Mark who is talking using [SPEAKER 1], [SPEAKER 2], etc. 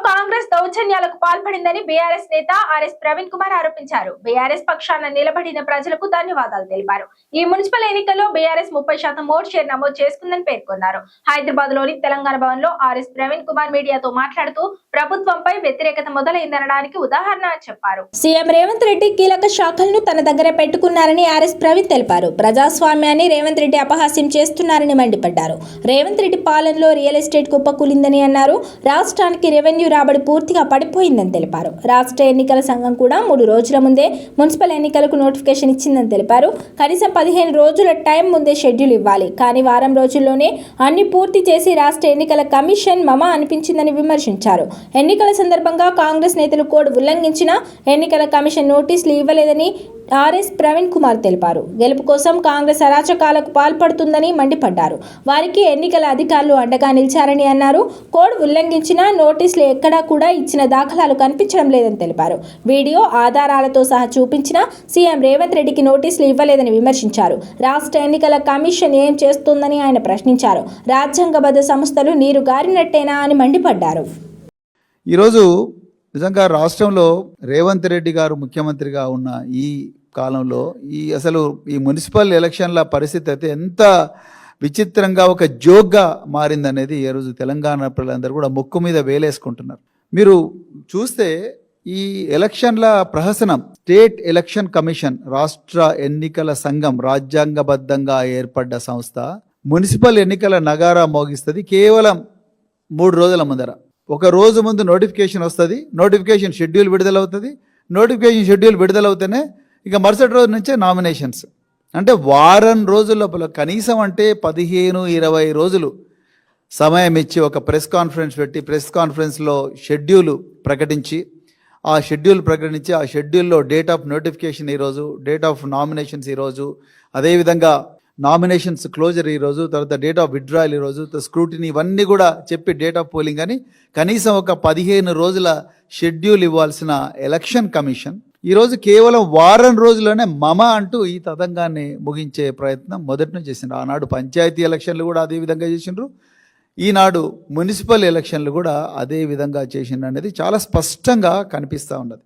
[SPEAKER 1] Congress దౌర్జన్యాలకు పాల్పడిందని BRS నేత RS Praveen Kumar ఆరోపించారు. BRS పక్షాన నిలబడిన ప్రజలకు ధన్యవాదాలు తెలిపారు. ఈ మున్సిపల్ ఎన్నికల్లో బీఆర్ఎస్ 30% ఓటు షేర్ నమోదు చేసుకుందని పేర్కొన్నారు. హైదరాబాద్ లోని తెలంగాణ భవన్ లో ఆర్ఎస్ ప్రవీణ్ కుమార్ మీడియాతో మాట్లాడుతూ ప్రభుత్వంపై వ్యతిరేకత మొదలైందనడానికి ఉదాహరణ చెప్పారు. సీఎం రేవంత్ రెడ్డి కీలక శాఖలను తన దగ్గర పెట్టుకున్నారని ఆర్ఎస్ ప్రవీణ్ తెలిపారు. ప్రజాస్వామ్యాన్ని రేవంత్ రెడ్డి అపహాస్యం చేస్తున్నారని మండిపడ్డారు. రేవంత్ రెడ్డి పాలనలో రియల్ ఎస్టేట్ కుప్పకూలిందని అన్నారు. రాష్ట్రానికి రెవెన్యూ రాబడి పూర్తిగా పడిపోయిందని తెలిపారు. రాష్ట్ర ఎన్నికల సంఘం కూడా 3 రోజుల ముందే మున్సిపల్ ఎన్నికలకు నోటిఫికేషన్ ఇచ్చిందని తెలిపారు. కనీసం 15 రోజుల టైం ముందే షెడ్యూల్ ఇవ్వాలి, కానీ వారం రోజుల్లోనే అన్ని పూర్తి చేసి రాష్ట్ర ఎన్నికల కమిషన్ మమ అనిపించిందని విమర్శించారు. ఎన్నికల సందర్భంగా కాంగ్రెస్ నేతలు కోడ్ ఉల్లంఘించిన ఎన్నికల కమిషన్ నోటీసులు ఇవ్వలేదని ఆర్ఎస్ ప్రవీణ్ కుమార్ తెలిపారు. గెలుపు కోసం కాంగ్రెస్ అరాచకాలకు పాల్పడుతుందని మండిపడ్డారు. వారికి ఎన్నికల అధికారులు అండగా నిలిచారని అన్నారు. కోడ్ ఉల్లంఘించిన నోటీసులు ఎక్కడా కూడా ఇచ్చిన దాఖలాలు కనిపించడం లేదని తెలిపారు. వీడియో ఆధారాలతో సహా చూపించిన సీఎం రేవంత్ రెడ్డికి నోటీసులు ఇవ్వలేదని విమర్శించారు. రాష్ట్ర ఎన్నికల కమిషన్ ఏం చేస్తుందని ఆయన ప్రశ్నించారు. రాజ్యాంగబద్ధ సంస్థలు నీరు గారినట్టేనా అని మండిపడ్డారు.
[SPEAKER 2] ఈరోజు నిజంగా రాష్ట్రంలో రేవంత్ రెడ్డి గారు ముఖ్యమంత్రిగా ఉన్న ఈ కాలంలో అసలు ఈ మున్సిపల్ ఎలక్షన్ల పరిస్థితి అయితే ఎంత విచిత్రంగా ఒక జోక్గా మారిందనేది ఈ రోజు తెలంగాణ ప్రజలందరూ కూడా ముక్కు మీద వేలేసుకుంటున్నారు. మీరు చూస్తే ఈ ఎలక్షన్ల ప్రహసనం స్టేట్ ఎలక్షన్ కమిషన్, రాష్ట్ర ఎన్నికల సంఘం, రాజ్యాంగబద్ధంగా ఏర్పడ్డ సంస్థ మున్సిపల్ ఎన్నికల నగారా మోగిస్తుంది కేవలం 3 రోజుల ముందర. ఒక రోజు ముందు నోటిఫికేషన్ వస్తుంది, నోటిఫికేషన్ షెడ్యూల్ విడుదలవుతుంది, నోటిఫికేషన్ షెడ్యూల్ విడుదలవుతూనే ఇక మరుసటి రోజు నుంచే నామినేషన్స్. అంటే వారం రోజుల లోపల కనీసం అంటే 15-20 రోజులు సమయం ఇచ్చి ఒక ప్రెస్ కాన్ఫరెన్స్ పెట్టి ప్రెస్ కాన్ఫరెన్స్లో షెడ్యూల్ ప్రకటించి ఆ షెడ్యూల్లో డేట్ ఆఫ్ నోటిఫికేషన్ ఈరోజు, డేట్ ఆఫ్ నామినేషన్స్ ఈరోజు, అదేవిధంగా నామినేషన్స్ క్లోజర్ ఈరోజు, తర్వాత డేట్ ఆఫ్ విత్డ్రాయల్ ఈరోజు, స్క్రూటినీ, ఇవన్నీ కూడా చెప్పి డేట్ ఆఫ్ పోలింగ్ అని కనీసం ఒక 15 రోజుల షెడ్యూల్ ఇవ్వాల్సిన ఎలక్షన్ కమిషన్ ఈరోజు కేవలం వారం రోజుల్లోనే మమ అంటూ ఈ తతంగాన్ని ముగించే ప్రయత్నం మొదటి నుంచి చేసిండ్రు. ఆనాడు పంచాయతీ ఎలక్షన్లు కూడా అదే విధంగా చేసిండ్రు, ఈనాడు మున్సిపల్ ఎలక్షన్లు కూడా అదే విధంగా చేసిండ్రు అనేది చాలా స్పష్టంగా కనిపిస్తూ ఉన్నది.